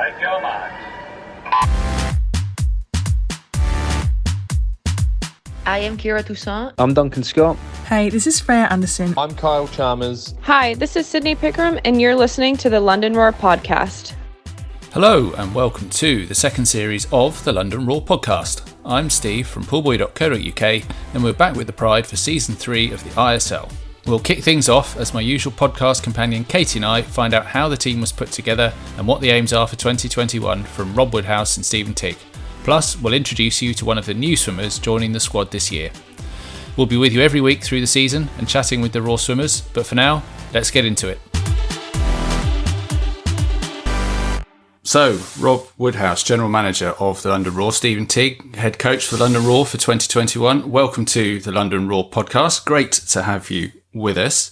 Set your marks. I am Kira Toussaint. I'm Duncan Scott. Hey, this is Freya Anderson. I'm Kyle Chalmers. Hi, this is Sydney Pickram, and you're listening to the London Roar podcast. Hello, and welcome to the second series of the London Roar podcast. I'm Steve from Pullbuoy.co.uk, and we're back with the Pride for Season 3 of the ISL. We'll kick things off as my usual podcast companion Katie and I find out how the team was put together and what the aims are for 2021 from Rob Woodhouse and Stephen Tigg. Plus, we'll introduce you to one of the new swimmers joining the squad this year. We'll be with you every week through the season and chatting with the Roar swimmers, but for now, let's get into it. So, Rob Woodhouse, General Manager of the London Roar, Stephen Tigg, Head Coach for the London Roar for 2021. Welcome to the London Roar podcast. Great to have you with us.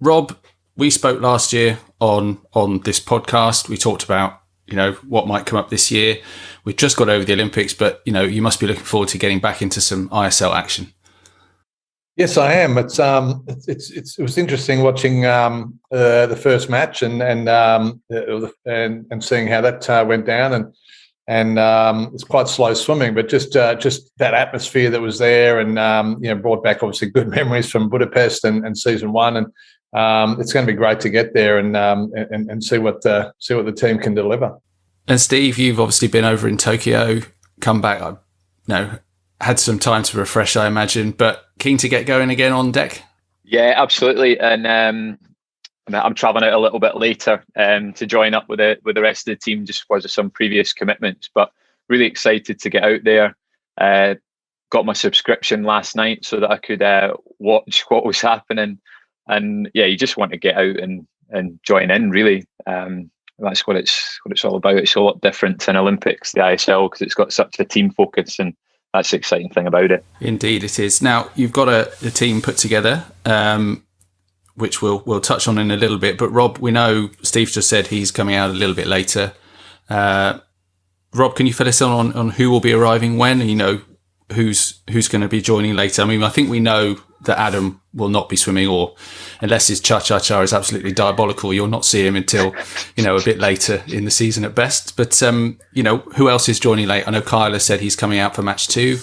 Rob, we spoke last year on this podcast. We talked about, what might come up this year. We've just got over the Olympics, but, you must be looking forward to getting back into some ISL action. Yes, I am. It was interesting watching the first match and seeing how that went down, and it's quite slow swimming, but just that atmosphere that was there, and brought back obviously good memories from Budapest and season one, and it's going to be great to get there and see what the team can deliver. And Steve, you've obviously been over in Tokyo, come back, had some time to refresh, I imagine, but keen to get going again on deck? Yeah, absolutely. And I'm travelling out a little bit later to join up with the rest of the team just because of some previous commitments, but really excited to get out there. Got my subscription last night so that I could watch what was happening. And yeah, you just want to get out and join in, really. That's what it's all about. It's a lot different to an Olympics, the ISL, because it's got such a team focus, and that's the exciting thing about it. Indeed, it is. Now, you've got a team put together, which we'll touch on in a little bit. But Rob, we know Steve just said he's coming out a little bit later. Rob, can you fill us in on who will be arriving when, and who's going to be joining later? I mean, I think we know that Adam will not be swimming, or unless his cha-cha-cha is absolutely diabolical, you'll not see him until, a bit later in the season at best. But, who else is joining late? I know Kyle has said he's coming out for match 2.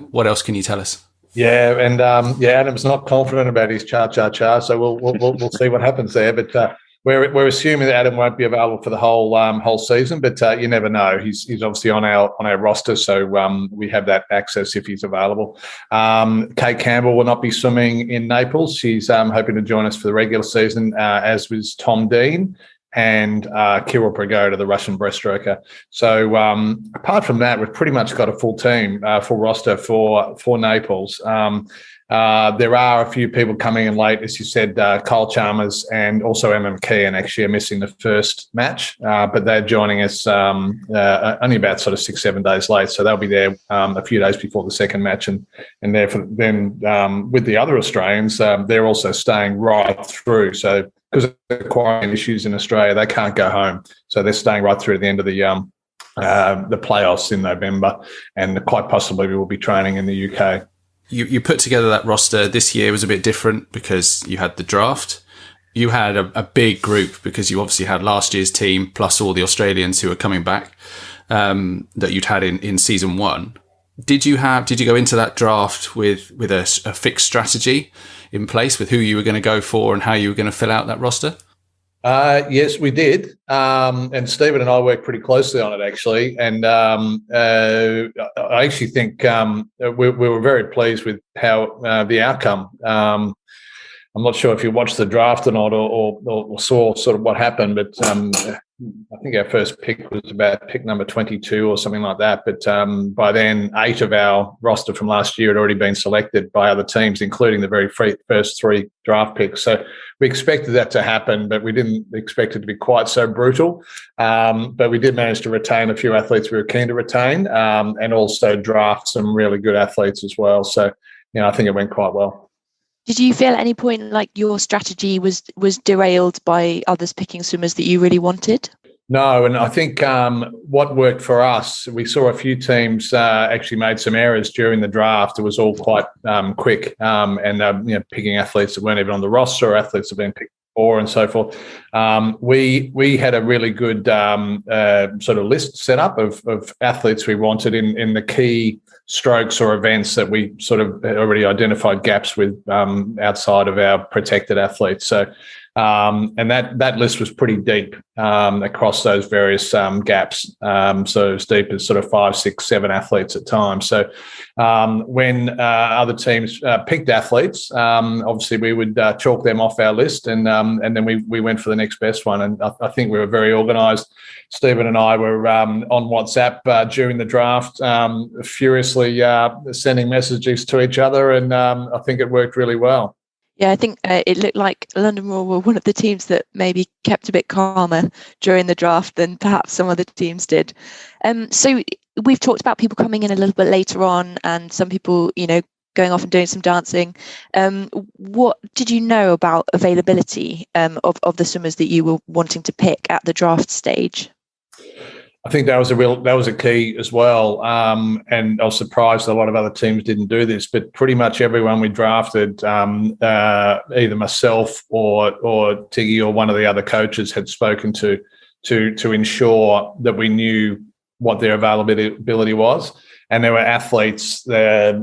What else can you tell us? Yeah, and Adam's not confident about his cha-cha-cha, so we'll see what happens there. But we're assuming that Adam won't be available for the whole season, but you never know. He's obviously on our roster, so we have that access if he's available. Kate Campbell will not be swimming in Naples. She's hoping to join us for the regular season, as was Tom Dean and Kirill Prigoda, the Russian breaststroker. So apart from that, we've pretty much got a full team, full roster for Naples. There are a few people coming in late, as you said. Kyle Chalmers and also Emma McKeon actually are missing the first match, but they're joining us only about sort of 6-7 days late. So they'll be there a few days before the second match, and therefore then with the other Australians, they're also staying right through. So because of the quarantine issues in Australia, they can't go home, so they're staying right through to the end of the playoffs in November, and quite possibly we will be training in the UK. You put together that roster this year was a bit different because you had the draft. You had a big group because you obviously had last year's team plus all the Australians who are coming back that you'd had in season 1. Did you go into that draft with a fixed strategy in place with who you were going to go for and how you were going to fill out that roster? Yes, we did. And Stephen and I worked pretty closely on it, actually. And I actually think we were very pleased with how the outcome. I'm not sure if you watched the draft or not, or saw sort of what happened, but I think our first pick was about pick number 22 or something like that. But by then, 8 of our roster from last year had already been selected by other teams, including the very first 3 draft picks. So we expected that to happen, but we didn't expect it to be quite so brutal. But we did manage to retain a few athletes we were keen to retain, and also draft some really good athletes as well. So, I think it went quite well. Did you feel at any point like your strategy was derailed by others picking swimmers that you really wanted? No, and I think what worked for us, we saw a few teams actually made some errors during the draft. It was all quite quick, and picking athletes that weren't even on the roster, or athletes that have been picked 4 and so forth. We had a really good sort of list set up of athletes we wanted in the key strokes or events that we sort of already identified gaps with outside of our protected athletes. So, and that list was pretty deep across those various gaps. So as deep as sort of 5, 6, 7 athletes at times. So when other teams picked athletes, obviously we would chalk them off our list, and then we went for the next best one. And I think we were very organised. Stephen and I were on WhatsApp during the draft, furiously sending messages to each other, and I think it worked really well. Yeah, I think it looked like London Roar were one of the teams that maybe kept a bit calmer during the draft than perhaps some other teams did. So we've talked about people coming in a little bit later on, and some people, going off and doing some dancing. What did you know about availability of the swimmers that you were wanting to pick at the draft stage? I think that was a key as well, and I was surprised a lot of other teams didn't do this. But pretty much everyone we drafted, either myself or Tiggy or one of the other coaches had spoken to ensure that we knew what their availability was. And there were athletes that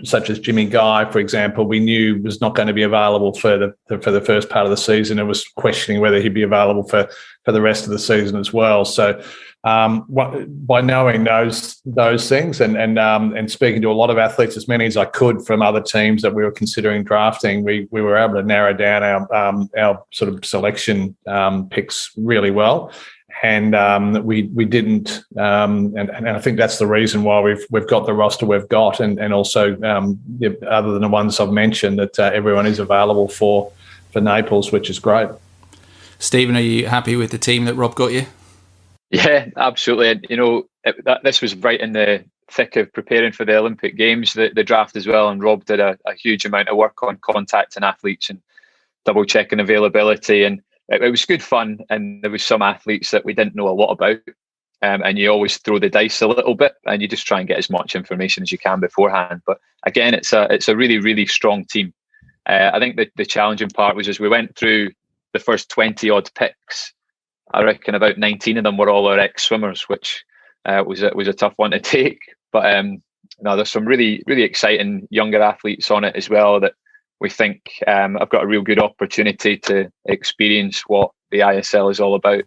such as Jimmy Guy, for example, we knew was not going to be available for the first part of the season. It was questioning whether he'd be available for the rest of the season as well. So by knowing those things and speaking to a lot of athletes, as many as I could from other teams that we were considering drafting, we were able to narrow down our sort of selection picks really well. And we didn't, and I think that's the reason why we've got the roster we've got, and also other than the ones I've mentioned, that everyone is available for Naples, which is great. Stephen, are you happy with the team that Rob got you? Yeah, absolutely. This was right in the thick of preparing for the Olympic Games, the draft as well, and Rob did a huge amount of work on contacting athletes and double checking availability, and it was good fun. And there was some athletes that we didn't know a lot about, and you always throw the dice a little bit, and you just try and get as much information as you can beforehand. But again, it's a really, really strong team. I think the challenging part was as we went through the first 20 odd picks, I reckon about 19 of them were all our ex-swimmers, which was a tough one to take. But there's some really, really exciting younger athletes on it as well that we think I've got a real good opportunity to experience what the ISL is all about.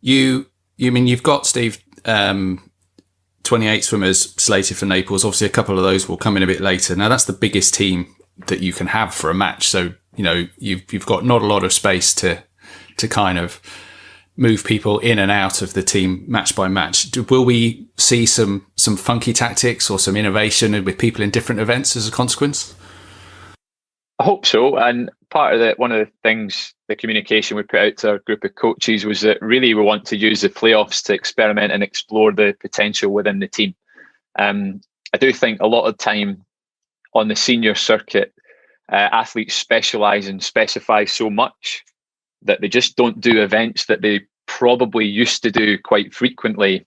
You've got, Steve, 28 swimmers slated for Naples. Obviously, a couple of those will come in a bit later. Now, that's the biggest team that you can have for a match. So, you've got not a lot of space to kind of move people in and out of the team match by match. Will we see some funky tactics or some innovation with people in different events as a consequence? I hope so. And one of the things, the communication we put out to our group of coaches was that really we want to use the playoffs to experiment and explore the potential within the team. I do think a lot of time on the senior circuit, athletes specialise and specify so much that they just don't do events that they probably used to do quite frequently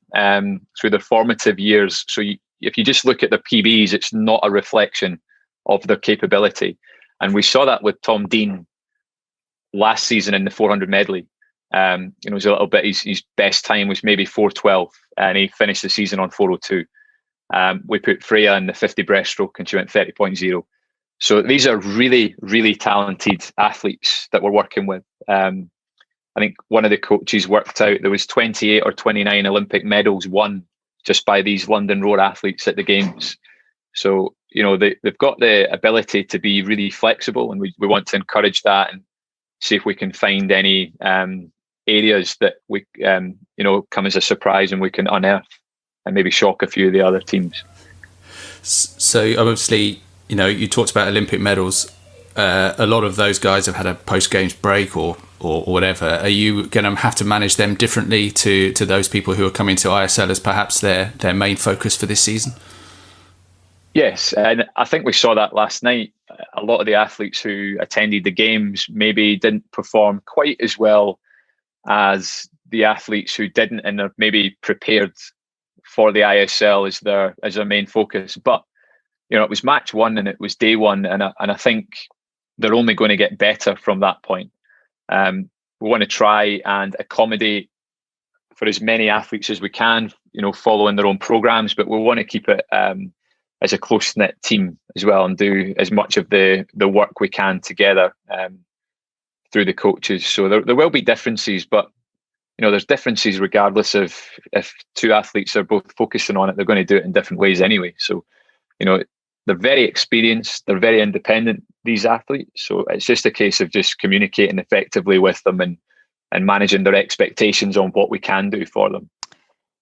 through their formative years. So if you just look at their PBs, it's not a reflection of their capability. And we saw that with Tom Dean last season in the 400 medley. It was a little bit, his best time was maybe 4:12, and he finished the season on 4:02. We put Freya in the 50 breaststroke and she went 30.0. So these are really, really talented athletes that we're working with. I think one of the coaches worked out there was 28 or 29 Olympic medals won just by these London Roar athletes at the Games. So, they've got the ability to be really flexible, and we want to encourage that and see if we can find any areas that we, come as a surprise and we can unearth and maybe shock a few of the other teams. So obviously, you talked about Olympic medals. A lot of those guys have had a post-games break or whatever. Are you going to have to manage them differently to those people who are coming to ISL as perhaps their main focus for this season? Yes, and I think we saw that last night. A lot of the athletes who attended the Games maybe didn't perform quite as well as the athletes who didn't, and are maybe prepared for the ISL as their main focus. But it was match one and it was day one, and I think they're only going to get better from that point. We want to try and accommodate for as many athletes as we can, following their own programs, but we want to keep it as a close-knit team as well, and do as much of the work we can together through the coaches. So there will be differences, but there's differences regardless of if two athletes are both focusing on it, they're going to do it in different ways anyway. So, they're very experienced, they're very independent, these athletes. So it's just a case of just communicating effectively with them and managing their expectations on what we can do for them.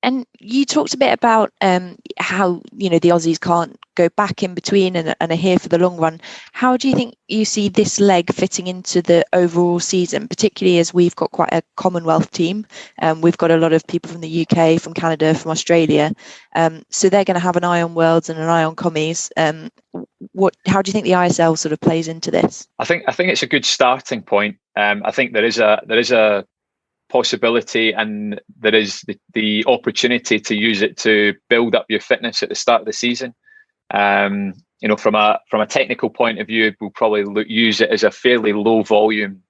And you talked a bit about how, the Aussies can't go back in between and are here for the long run. How do you think you see this leg fitting into the overall season, particularly as we've got quite a Commonwealth team? We've got a lot of people from the UK, from Canada, from Australia. So they're going to have an eye on Worlds and an eye on Commies. How do you think the ISL sort of plays into this? I think it's a good starting point. I think there is a possibility, and there is the opportunity to use it to build up your fitness at the start of the season. From a technical point of view, we'll probably use it as a fairly low volume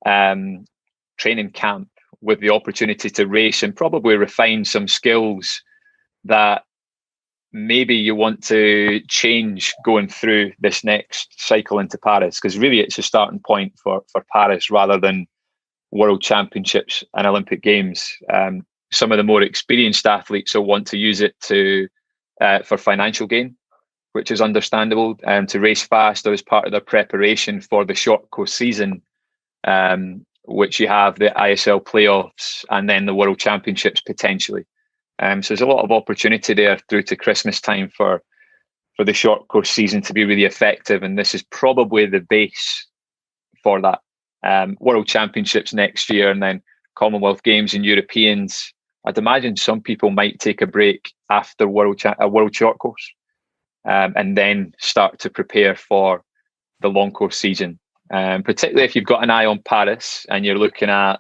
training camp with the opportunity to race and probably refine some skills that maybe you want to change going through this next cycle into Paris, because really it's a starting point for Paris rather than World Championships and Olympic Games. Some of the more experienced athletes will want to use it for financial gain, which is understandable, to race faster as part of their preparation for the short course season, which you have the ISL playoffs and then the World Championships potentially. So there's a lot of opportunity there through to Christmas time for the short course season to be really effective, and this is probably the base for that. World Championships next year, and then Commonwealth Games and Europeans. I'd imagine some people might take a break after a world short course, and then start to prepare for the long course season. Particularly if you've got an eye on Paris and you're looking at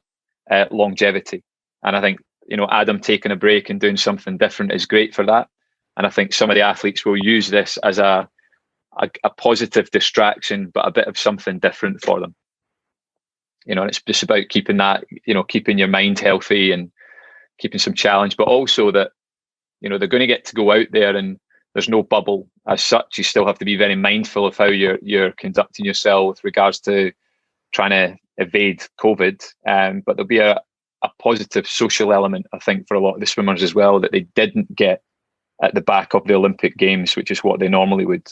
longevity. And I think Adam taking a break and doing something different is great for that. And I think some of the athletes will use this as a positive distraction, but a bit of something different for them. It's just about keeping that, keeping your mind healthy and keeping some challenge, but also that, they're going to get to go out there and there's no bubble as such. You still have to be very mindful of how you're conducting yourself with regards to trying to evade COVID. But there'll be a positive social element, I think, for a lot of the swimmers as well, that they didn't get at the back of the Olympic Games, which is what they normally would.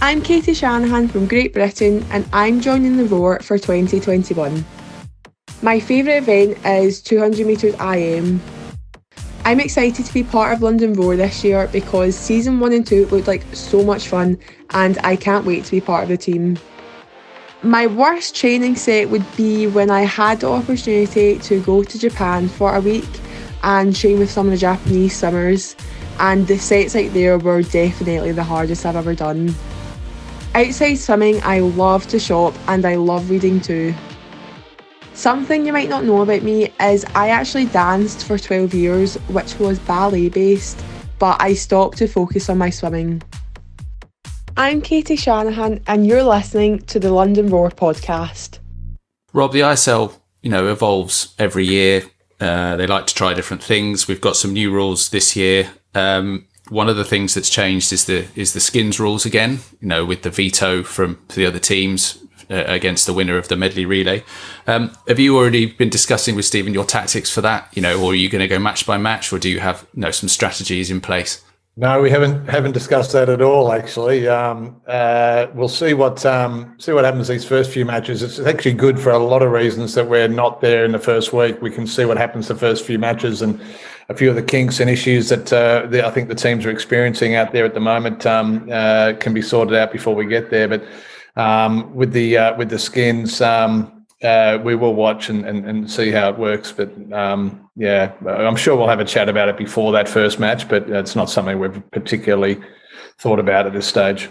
I'm Katie Shanahan from Great Britain, and I'm joining the Roar for 2021. My favourite event is 200 metres IM. I'm excited to be part of London Roar this year because season 1 and 2 looked like so much fun, and I can't wait to be part of the team. My worst training set would be when I had the opportunity to go to Japan for a week and train with some of the Japanese swimmers, and the sets out there were definitely the hardest I've ever done. Outside swimming, I love to shop and I love reading too. Something you might not know about me is I actually danced for 12 years, which was ballet based, but I stopped to focus on my swimming. I'm Katie Shanahan and you're listening to the London Roar podcast. Rob, the ISL, evolves every year. They like to try different things. We've got some new rules this year. One of the things that's changed is the skins rules again, with the veto from the other teams against the winner of the medley relay. Have you already been discussing with Stephen your tactics for that, or are you going to go match by match, or do you have some strategies in place? No, we haven't discussed that at all. Actually, we'll see what happens these first few matches. It's actually good for a lot of reasons that we're not there in the first week. We can see what happens the first few matches, and a few of the kinks and issues that I think the teams are experiencing out there at the moment can be sorted out before we get there. But with the skins, we will watch and see how it works. But I'm sure we'll have a chat about it before that first match, but it's not something we've particularly thought about at this stage.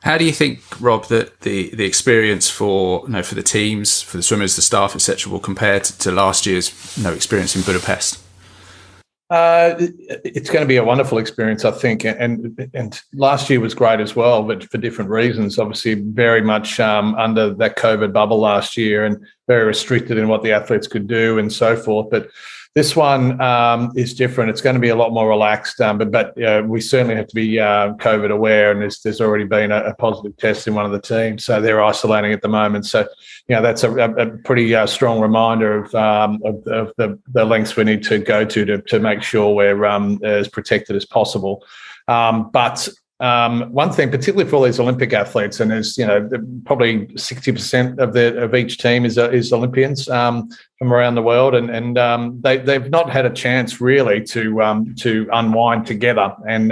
How do you think, Rob, that the experience for the teams, for the swimmers, the staff, etc., will compare to last year's experience in Budapest? It's going to be a wonderful experience, I think, and last year was great as well, but for different reasons. Obviously, very much under that COVID bubble last year, and very restricted in what the athletes could do and so forth. But this one is different. It's going to be a lot more relaxed, but we certainly have to be COVID aware, and there's already been a positive test in one of the teams, so they're isolating at the moment. So, that's a pretty strong reminder of the lengths we need to go to make sure we're as protected as possible. But one thing, particularly for all these Olympic athletes, and there's probably 60% of each team is Olympians from around the world, and they've not had a chance really to unwind together and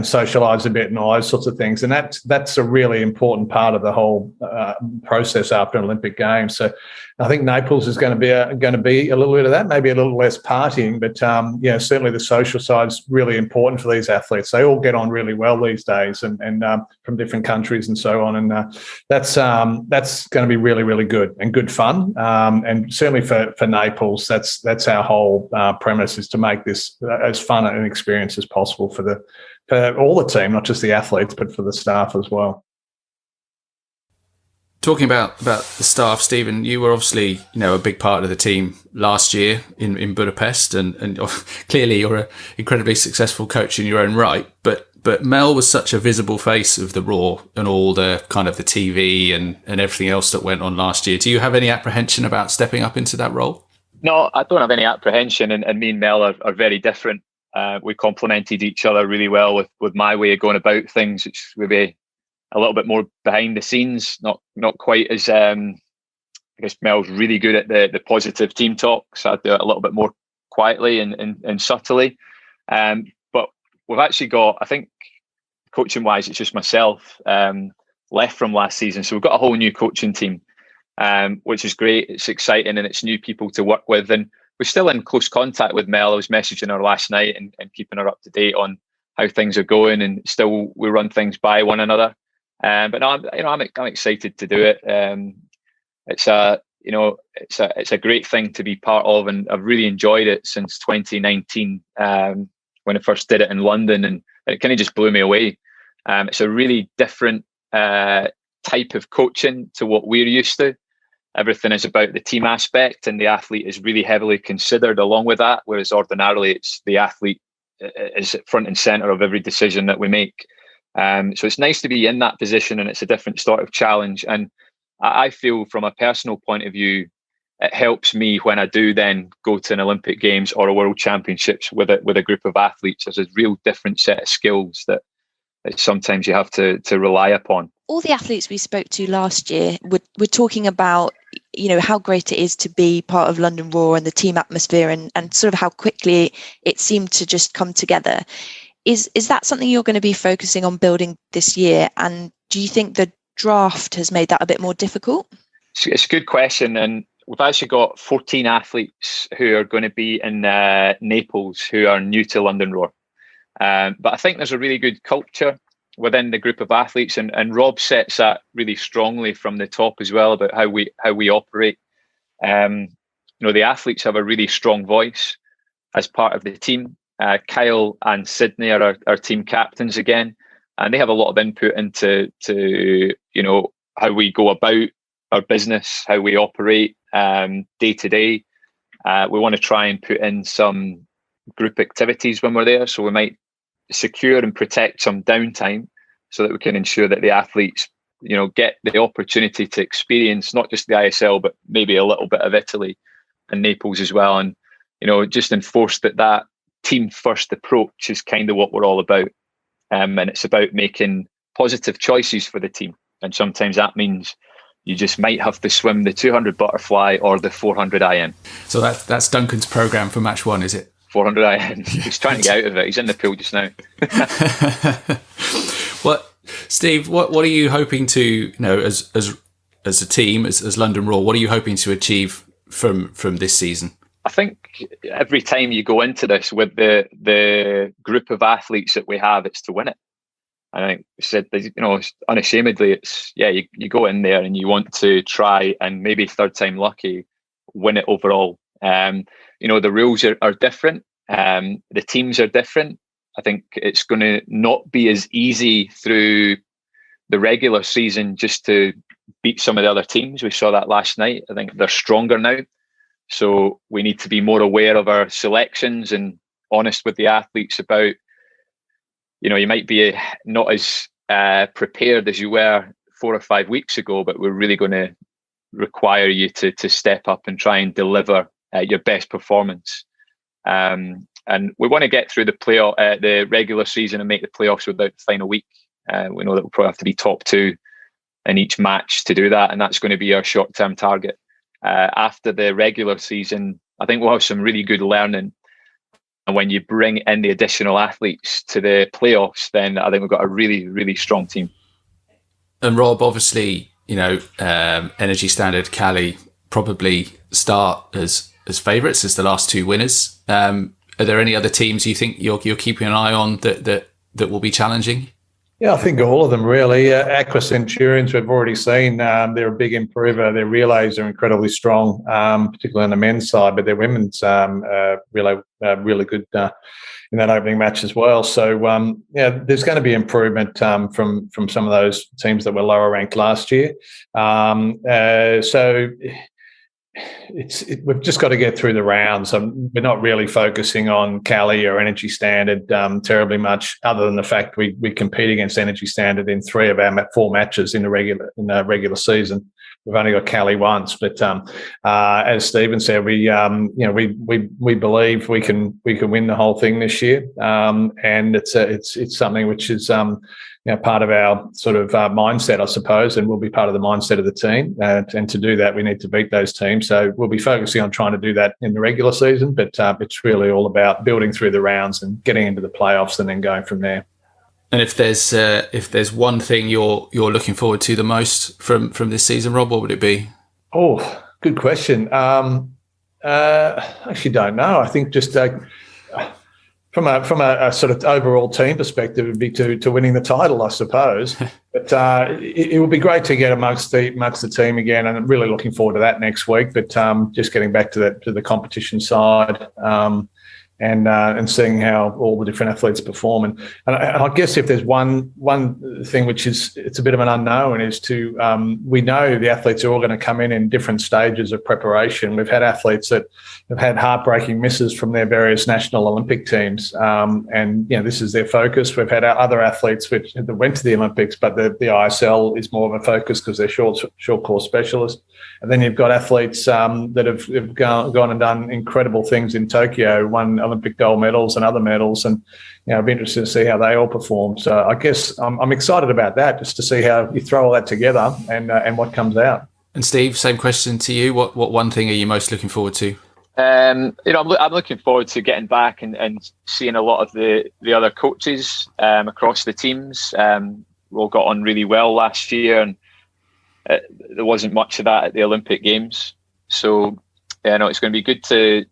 socialise a bit and all those sorts of things, and that's a really important part of the whole process after an Olympic Games. So I think Naples is going to be a little bit of that, maybe a little less partying, but certainly the social side's really important for these athletes. They all get on really well these days, and from different countries and so on, and that's going to be really, really good and good fun. And certainly for Naples, that's our whole premise, is to make this as fun an experience as possible for all the team, not just the athletes, but for the staff as well. Talking about the staff, Stephen, you were obviously a big part of the team last year in Budapest, and clearly you're an incredibly successful coach in your own right. But Mel was such a visible face of the Raw and all the kind of the TV and everything else that went on last year. Do you have any apprehension about stepping up into that role? No, I don't have any apprehension, and me and Mel are very different. We complemented each other really well with my way of going about things, which would be a little bit more behind the scenes, not quite as I guess Mel's really good at the positive team talk, so I do it a little bit more quietly and subtly. But we've actually got, I think, coaching wise, it's just myself left from last season, so we've got a whole new coaching team, which is great. It's exciting, and it's new people to work with, and we're still in close contact with Mel. I was messaging her last night and keeping her up to date on how things are going, and still we run things by one another. But no, I'm excited to do it. It's a great thing to be part of, and I've really enjoyed it since 2019 when I first did it in London, and it kind of just blew me away. It's a really different type of coaching to what we're used to. Everything is about the team aspect, and the athlete is really heavily considered along with that, whereas ordinarily it's the athlete is front and center of every decision that we make. So it's nice to be in that position, and it's a different sort of challenge. And I feel from a personal point of view, it helps me when I do then go to an Olympic Games or a World Championships with a group of athletes. There's a real different set of skills that sometimes you have to rely upon. All the athletes we spoke to last year were talking about, how great it is to be part of London Raw and the team atmosphere, and sort of how quickly it seemed to just come together. Is that something you're going to be focusing on building this year? And do you think the draft has made that a bit more difficult? It's a good question. And we've actually got 14 athletes who are going to be in Naples who are new to London Raw. But I think there's a really good culture within the group of athletes, and Rob sets that really strongly from the top as well about how we operate. The athletes have a really strong voice as part of the team. Kyle and Sydney are our team captains again, and they have a lot of input into how we go about our business, how we operate day to day. We want to try and put in some group activities when we're there, so we might secure and protect some downtime so that we can ensure that the athletes get the opportunity to experience not just the ISL but maybe a little bit of Italy and Naples as well, and just enforce that team first approach is kind of what we're all about, and it's about making positive choices for the team, and sometimes that means you just might have to swim the 200 butterfly or the 400 IM. So that's Duncan's program for match one, is it? 400 IM. He's trying to get out of it. He's in the pool just now. Steve, what are you hoping to, as a team, as London Raw, what are you hoping to achieve from this season? I think every time you go into this with the group of athletes that we have, it's to win it. I think said, unashamedly, it's you go in there and you want to try and maybe third time lucky win it overall. the rules are different. The teams are different. I think it's going to not be as easy through the regular season just to beat some of the other teams. We saw that last night. I think they're stronger now. So we need to be more aware of our selections and honest with the athletes about, you might be not as prepared as you were 4 or 5 weeks ago, but we're really going to require you to step up and try and deliver your best performance. And we want to get through the regular season and make the playoffs without the final week. We know that we'll probably have to be top 2 in each match to do that, and that's going to be our short-term target. After the regular season, I think we'll have some really good learning. And when you bring in the additional athletes to the playoffs, then I think we've got a really, really strong team. And Rob, obviously, Energy Standard, Cali probably start as favourites, as the last 2 winners. Are there any other teams you think you're keeping an eye on that will be challenging? Yeah, I think all of them really. Aqua Centurions, we've already seen. They're a big improver. Their relays are incredibly strong, particularly on the men's side, but their women's really good in that opening match as well. So, there's going to be improvement from some of those teams that were lower ranked last year. We've just got to get through the rounds. We're not really focusing on Cali or Energy Standard terribly much, other than the fact we compete against Energy Standard in 3 of our 4 matches in the regular season. We've only got Cali once, but as Stephen said, we believe we can win the whole thing this year, and it's something which is part of our sort of mindset, I suppose, and will be part of the mindset of the team. And to do that, we need to beat those teams. So we'll be focusing on trying to do that in the regular season, but it's really all about building through the rounds and getting into the playoffs and then going from there. And if there's one thing you're looking forward to the most from this season, Rob, what would it be? Oh, good question. Actually, don't know. I think just from a sort of overall team perspective, it'd be to winning the title, I suppose. But it would be great to get amongst the team again, and I'm really looking forward to that next week. But just getting back to the competition side. And seeing how all the different athletes perform, and I guess if there's one thing which it's a bit of an unknown is we know the athletes are all going to come in different stages of preparation. We've had athletes that have had heartbreaking misses from their various national Olympic teams, and this is their focus. We've had other athletes that went to the Olympics, but the ISL is more of a focus because they're short course specialists. And then you've got athletes that have gone and done incredible things in Tokyo, won Olympic gold medals and other medals, and I'd be interested to see how they all perform. So I guess I'm excited about that, just to see how you throw all that together and what comes out. And Steve, same question to you. What one thing are you most looking forward to? I'm looking forward to getting back and seeing a lot of the other coaches across the teams. We all got on really well last year, and there wasn't much of that at the Olympic Games. So, it's going to be good to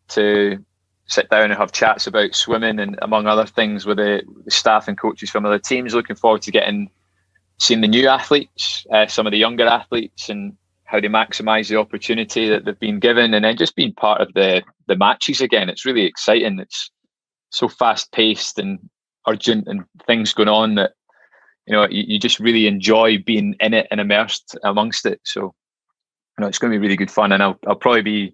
sit down and have chats about swimming and, among other things, with the staff and coaches from other teams. Looking forward to seeing the new athletes, some of the younger athletes, and how they maximise the opportunity that they've been given, and then just being part of the matches again. It's really exciting. It's so fast-paced and urgent, and things going on that you just really enjoy being in it and immersed amongst it. So, it's going to be really good fun, and I'll probably be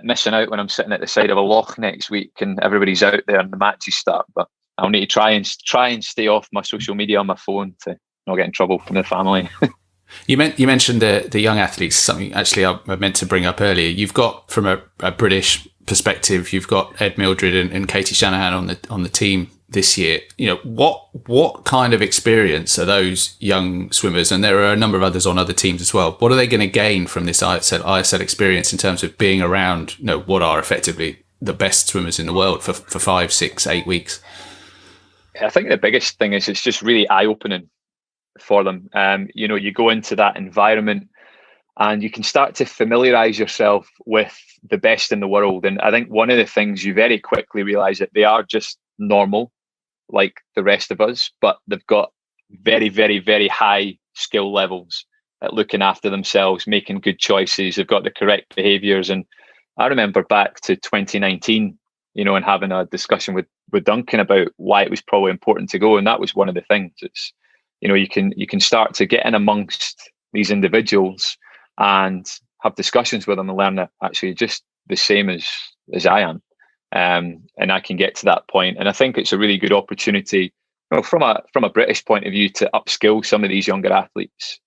missing out when I'm sitting at the side of a loch next week and everybody's out there and the matches start. But I'll need to try and stay off my social media on my phone to not get in trouble from the family. You mentioned the young athletes, something actually I meant to bring up earlier. You've got, from a British perspective, you've got Ed Mildred and Katie Shanahan on the team this year. What kind of experience are those young swimmers, and there are a number of others on other teams as well, what are they going to gain from this ISL experience in terms of being around what are effectively the best swimmers in the world for 5, 6, 8 weeks? I think the biggest thing is it's just really eye-opening for them. You go into that environment and you can start to familiarize yourself with the best in the world. And I think one of the things you very quickly realize that they are just normal, like the rest of us, but they've got very, very, very high skill levels at looking after themselves, making good choices. They've got the correct behaviors, and I remember back to 2019, and having a discussion with Duncan about why it was probably important to go. And that was one of the things. It's, you can start to get in amongst these individuals and have discussions with them and learn that actually just the same as I am. And I can get to that point. And I think it's a really good opportunity, from a British point of view, to upskill some of these younger athletes.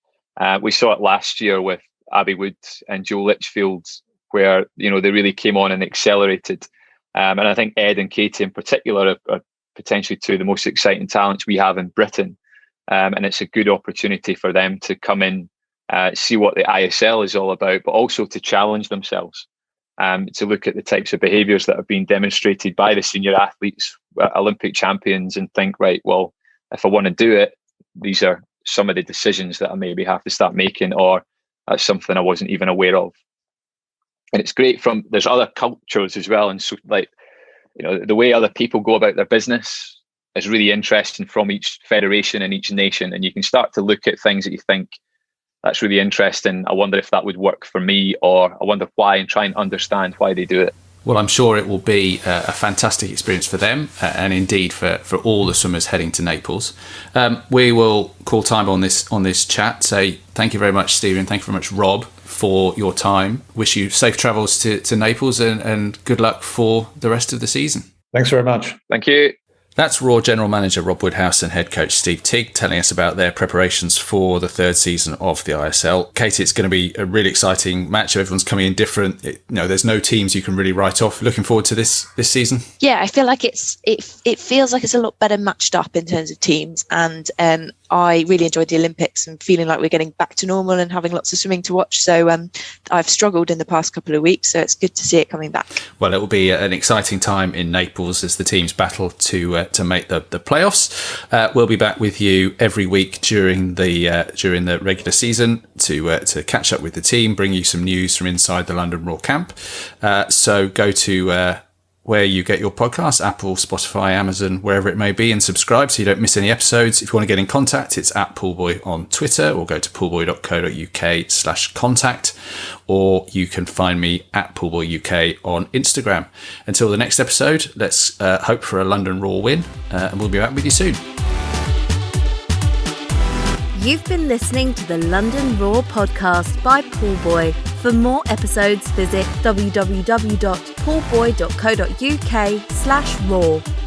We saw it last year with Abby Wood and Joe Litchfield, where they really came on and accelerated. And I think Ed and Katie in particular are potentially two of the most exciting talents we have in Britain. And it's a good opportunity for them to come in, see what the ISL is all about, but also to challenge themselves, to look at the types of behaviours that have been demonstrated by the senior athletes, Olympic champions, and think, right, well, if I want to do it, these are some of the decisions that I maybe have to start making, or that's something I wasn't even aware of. And it's great there's other cultures as well. And so, the way other people go about their business is really interesting from each federation and each nation. And you can start to look at things that you think, that's really interesting. I wonder if that would work for me, or I wonder why, and try and understand why they do it. Well, I'm sure it will be a fantastic experience for them, and indeed for all the swimmers heading to Naples. We will call time on this chat. Say thank you very much, Stephen. Thank you very much, Rob, for your time. Wish you safe travels to Naples, and good luck for the rest of the season. Thanks very much. Thank you. That's Raw General Manager Rob Woodhouse and Head Coach Steve Tigg telling us about their preparations for the third season of the ISL. Katie, it's going to be a really exciting match. Everyone's coming in different. There's no teams you can really write off. Looking forward to this season. Yeah, I feel like it feels like it's a lot better matched up in terms of teams, and I really enjoyed the Olympics and feeling like we're getting back to normal and having lots of swimming to watch. So I've struggled in the past couple of weeks, so it's good to see it coming back. Well, it will be an exciting time in Naples as the teams battle to make the playoffs. We'll be back with you every week during the regular season to catch up with the team, bring you some news from inside the London Raw camp. So go to where you get your podcasts, Apple, Spotify, Amazon, wherever it may be, and subscribe so you don't miss any episodes. If you want to get in contact, it's at Pullbuoy on Twitter, or go to pullbuoy.co.uk/contact, or you can find me at Pullbuoy UK on Instagram. Until the next episode, let's hope for a London Raw win, and we'll be back with you soon. You've been listening to the London Raw podcast by Pullbuoy. For more episodes, visit www.pullbuoy.co.uk/raw.